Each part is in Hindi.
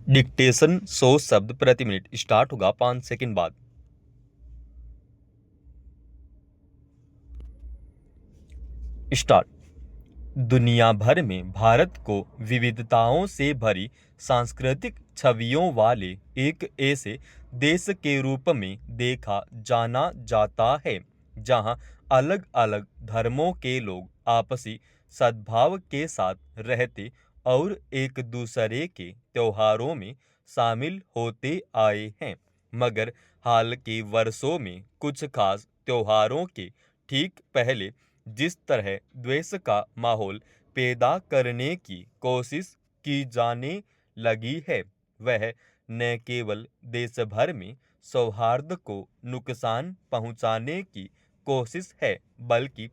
डिक्टेशन 100 शब्द प्रति मिनट स्टार्ट होगा 5 सेकंड बाद। स्टार्ट। दुनिया भर में भारत को विविधताओं से भरी सांस्कृतिक छवियों वाले एक ऐसे देश के रूप में देखा जाना जाता है जहां अलग अलग धर्मों के लोग आपसी सद्भाव के साथ रहते और एक दूसरे के त्योहारों में शामिल होते आए हैं। मगर हाल के वर्षों में कुछ खास त्योहारों के ठीक पहले जिस तरह द्वेष का माहौल पैदा करने की कोशिश की जाने लगी है, वह न केवल देश भर में सौहार्द को नुकसान पहुंचाने की कोशिश है, बल्कि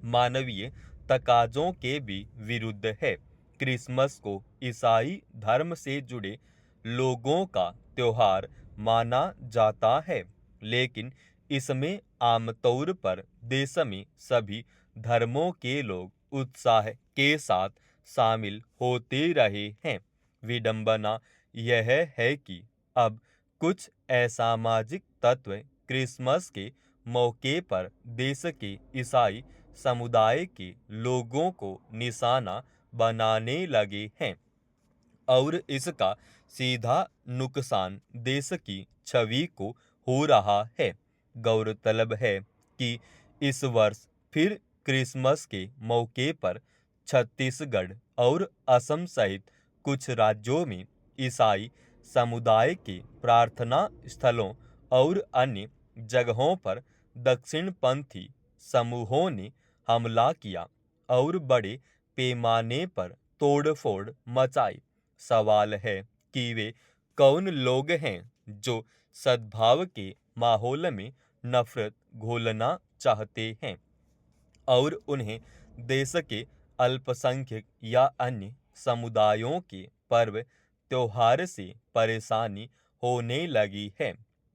मानवीय तकाजों के भी विरुद्ध है। क्रिसमस को ईसाई धर्म से जुड़े लोगों का त्योहार माना जाता है, लेकिन इसमें आमतौर पर देश में सभी धर्मों के लोग उत्साह के साथ शामिल होते रहे हैं। विडंबना यह है कि अब कुछ असामाजिक तत्व क्रिसमस के मौके पर देश के ईसाई समुदाय के लोगों को निशाना बनाने लगे हैं और इसका सीधा नुकसान देश की छवि को हो रहा है। गौरतलब है कि इस वर्ष फिर क्रिसमस के मौके पर छत्तीसगढ़ और असम सहित कुछ राज्यों में ईसाई समुदाय के प्रार्थना स्थलों और अन्य जगहों पर दक्षिणपंथी समूहों ने हमला किया और बड़े पैमाने पर तोड़फोड़ मचाई। सवाल है कि वे कौन लोग हैं जो सद्भाव के माहौल में नफरत घोलना चाहते हैं और उन्हें देश के अल्पसंख्यक या अन्य समुदायों के पर्व त्योहार से परेशानी होने लगी है।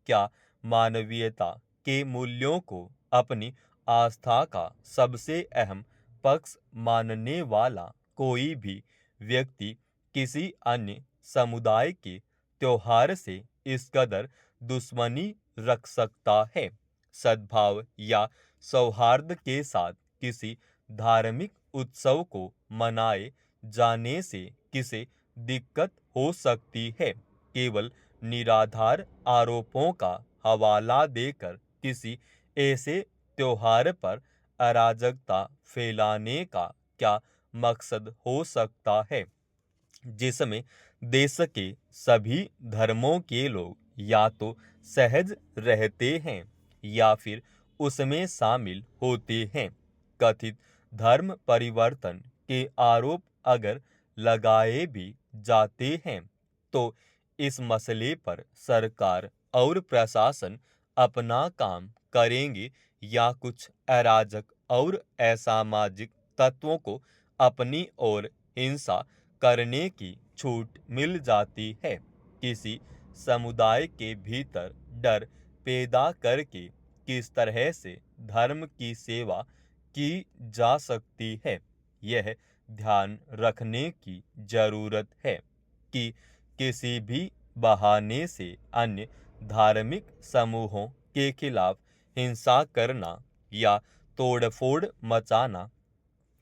क्या मानवीयता के मूल्यों को अपनी आस्था का सबसे अहम पक्ष मानने वाला कोई भी व्यक्ति किसी अन्य समुदाय के त्योहार से इस कदर दुश्मनी रख सकता है? सद्भाव या सौहार्द के साथ किसी धार्मिक उत्सव को मनाए जाने से किसे दिक्कत हो सकती है? केवल निराधार आरोपों का हवाला देकर किसी ऐसे त्योहार पर अराजकता फैलाने का क्या मकसद हो सकता है जिसमें देश के सभी धर्मों के लोग या तो सहज रहते हैं या फिर उसमें शामिल होते हैं? कथित धर्म परिवर्तन के आरोप अगर लगाए भी जाते हैं तो इस मसले पर सरकार और प्रशासन अपना काम करेंगे या कुछ अराजक और असामाजिक तत्वों को अपनी ओर हिंसा करने की छूट मिल जाती है? किसी समुदाय के भीतर डर पैदा करके किस तरह से धर्म की सेवा की जा सकती है? यह ध्यान रखने की जरूरत है कि किसी भी बहाने से अन्य धार्मिक समूहों के खिलाफ हिंसा करना या तोड़फोड़ मचाना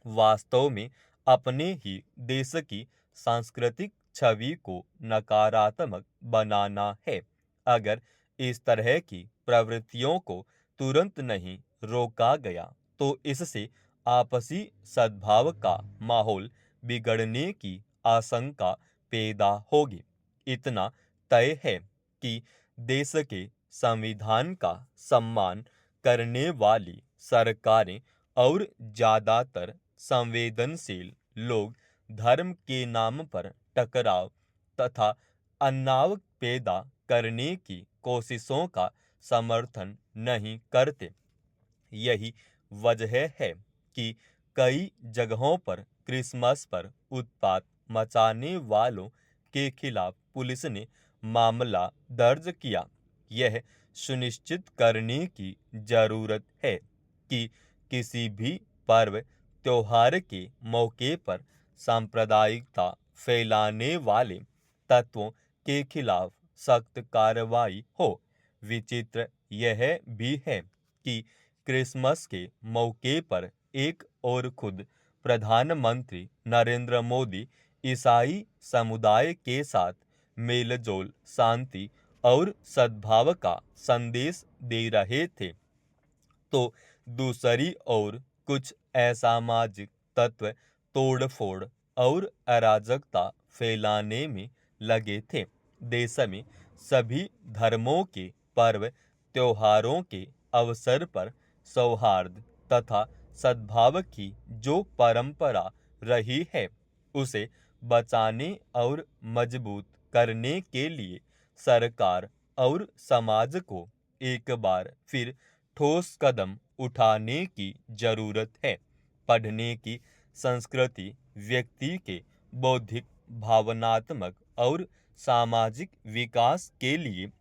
वास्तव में अपने ही देश की सांस्कृतिक छवि को नकारात्मक बनाना है। अगर इस तरह की प्रवृत्तियों को तुरंत नहीं रोका गया तो इससे आपसी सद्भाव का माहौल बिगड़ने की आशंका पैदा होगी। इतना तय है कि देश के संविधान का सम्मान करने वाली सरकारें और ज्यादातर संवेदनशील लोग धर्म के नाम पर टकराव तथा तनाव पैदा करने की कोशिशों का समर्थन नहीं करते। यही वजह है कि कई जगहों पर क्रिसमस पर उत्पात मचाने वालों के खिलाफ पुलिस ने मामला दर्ज किया। यह सुनिश्चित करने की जरूरत है कि किसी भी पर्व त्योहार के मौके पर सांप्रदायिकता फैलाने वाले तत्वों के खिलाफ सख्त कार्रवाई हो। विचित्र यह भी है कि क्रिसमस के मौके पर एक और खुद प्रधानमंत्री नरेंद्र मोदी ईसाई समुदाय के साथ मेलजोल, शांति और सद्भाव का संदेश दे रहे थे, तो दूसरी ओर कुछ असामाजिक तत्व तोड़फोड़ और अराजकता फैलाने में लगे थे। देश में सभी धर्मों के पर्व त्योहारों के अवसर पर सौहार्द तथा सद्भाव की जो परंपरा रही है, उसे बचाने और मजबूत करने के लिए सरकार और समाज को एक बार फिर ठोस कदम उठाने की जरूरत है। पढ़ने की संस्कृति व्यक्ति के बौद्धिक, भावनात्मक और सामाजिक विकास के लिए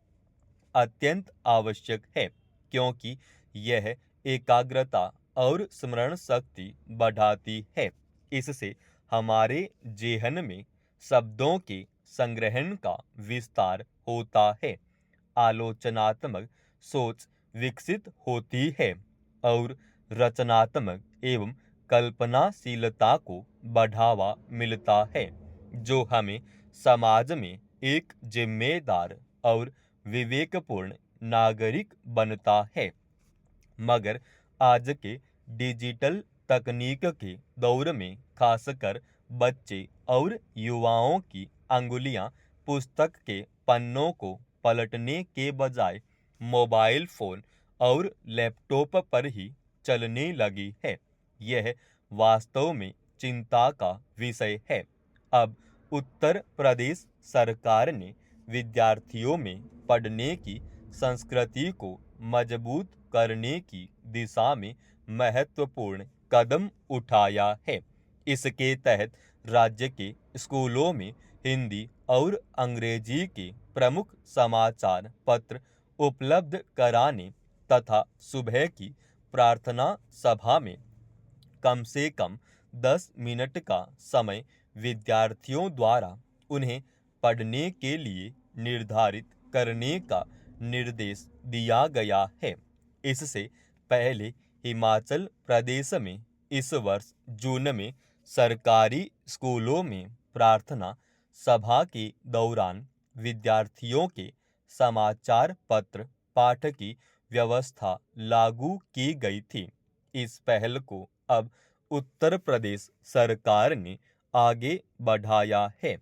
अत्यंत आवश्यक है, क्योंकि यह एकाग्रता और स्मरण शक्ति बढ़ाती है। इससे हमारे जेहन में शब्दों के संग्रहण का विस्तार होता है, आलोचनात्मक सोच विकसित होती है और रचनात्मक एवं कल्पनाशीलता को बढ़ावा मिलता है, जो हमें समाज में एक जिम्मेदार और विवेकपूर्ण नागरिक बनता है। मगर आज के डिजिटल तकनीक के दौर में खासकर बच्चे और युवाओं की अंगुलियां पुस्तक के पन्नों को पलटने के बजाय मोबाइल फोन और लैपटॉप पर ही चलने लगी है। यह वास्तव में चिंता का विषय है। अब उत्तर प्रदेश सरकार ने विद्यार्थियों में पढ़ने की संस्कृति को मजबूत करने की दिशा में महत्वपूर्ण कदम उठाया है। इसके तहत राज्य के स्कूलों में हिंदी और अंग्रेजी के प्रमुख समाचार पत्र उपलब्ध कराने तथा सुबह की प्रार्थना सभा में कम से कम 10 मिनट का समय विद्यार्थियों द्वारा उन्हें पढ़ने के लिए निर्धारित करने का निर्देश दिया गया है। इससे पहले हिमाचल प्रदेश में इस वर्ष जून में सरकारी स्कूलों में प्रार्थना सभा के दौरान विद्यार्थियों के समाचार पत्र पाठ की व्यवस्था लागू की गई थी। इस पहल को अब उत्तर प्रदेश सरकार ने आगे बढ़ाया है।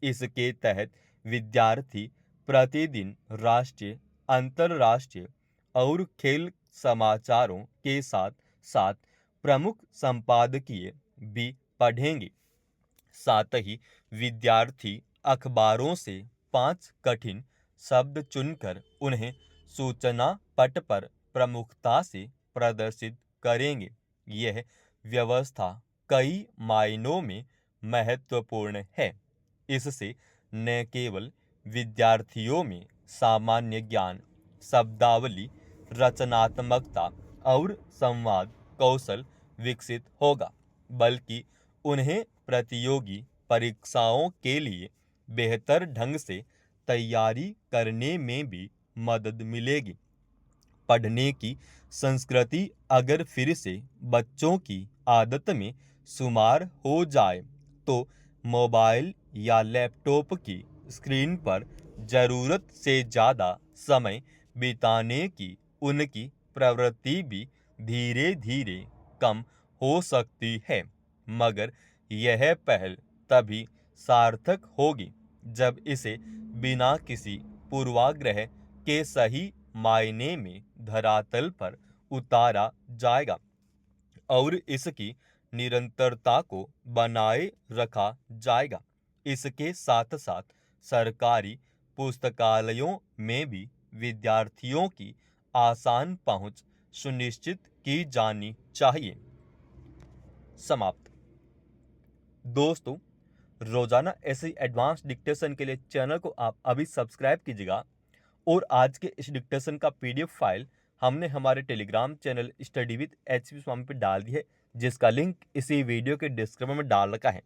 इसके तहत विद्यार्थी प्रतिदिन राष्ट्रीय, अंतर्राष्ट्रीय और खेल समाचारों के साथ साथ प्रमुख संपादकीय भी पढ़ेंगे। साथ ही विद्यार्थी अखबारों से 5 कठिन शब्द चुनकर उन्हें सूचना पट पर प्रमुखता से प्रदर्शित करेंगे। यह व्यवस्था कई मायनों में महत्वपूर्ण है। इससे न केवल विद्यार्थियों में सामान्य ज्ञान, शब्दावली, रचनात्मकता और संवाद कौशल विकसित होगा, बल्कि उन्हें प्रतियोगी परीक्षाओं के लिए बेहतर ढंग से तैयारी करने में भी मदद मिलेगी। पढ़ने की संस्कृति अगर फिर से बच्चों की आदत में शुमार हो जाए, तो मोबाइल या लैपटॉप की स्क्रीन पर जरूरत से ज़्यादा समय बिताने की उनकी प्रवृत्ति भी धीरे धीरे कम हो सकती है। मगर यह पहल तभी सार्थक होगी जब इसे बिना किसी पूर्वाग्रह के सही मायने में धरातल पर उतारा जाएगा और इसकी निरंतरता को बनाए रखा जाएगा। इसके साथ साथ सरकारी पुस्तकालयों में भी विद्यार्थियों की आसान पहुंच सुनिश्चित की जानी चाहिए। समाप्त। दोस्तों, रोजाना ऐसे एडवांस डिक्टेशन के लिए चैनल को आप अभी सब्सक्राइब कीजिएगा और आज के इस डिक्टेशन का पीडीएफ फाइल हमने हमारे Telegram channel study with HP Swami पे डाल दी है, जिसका लिंक इसी वीडियो के डिस्क्रिप्शन में डाल रखा है।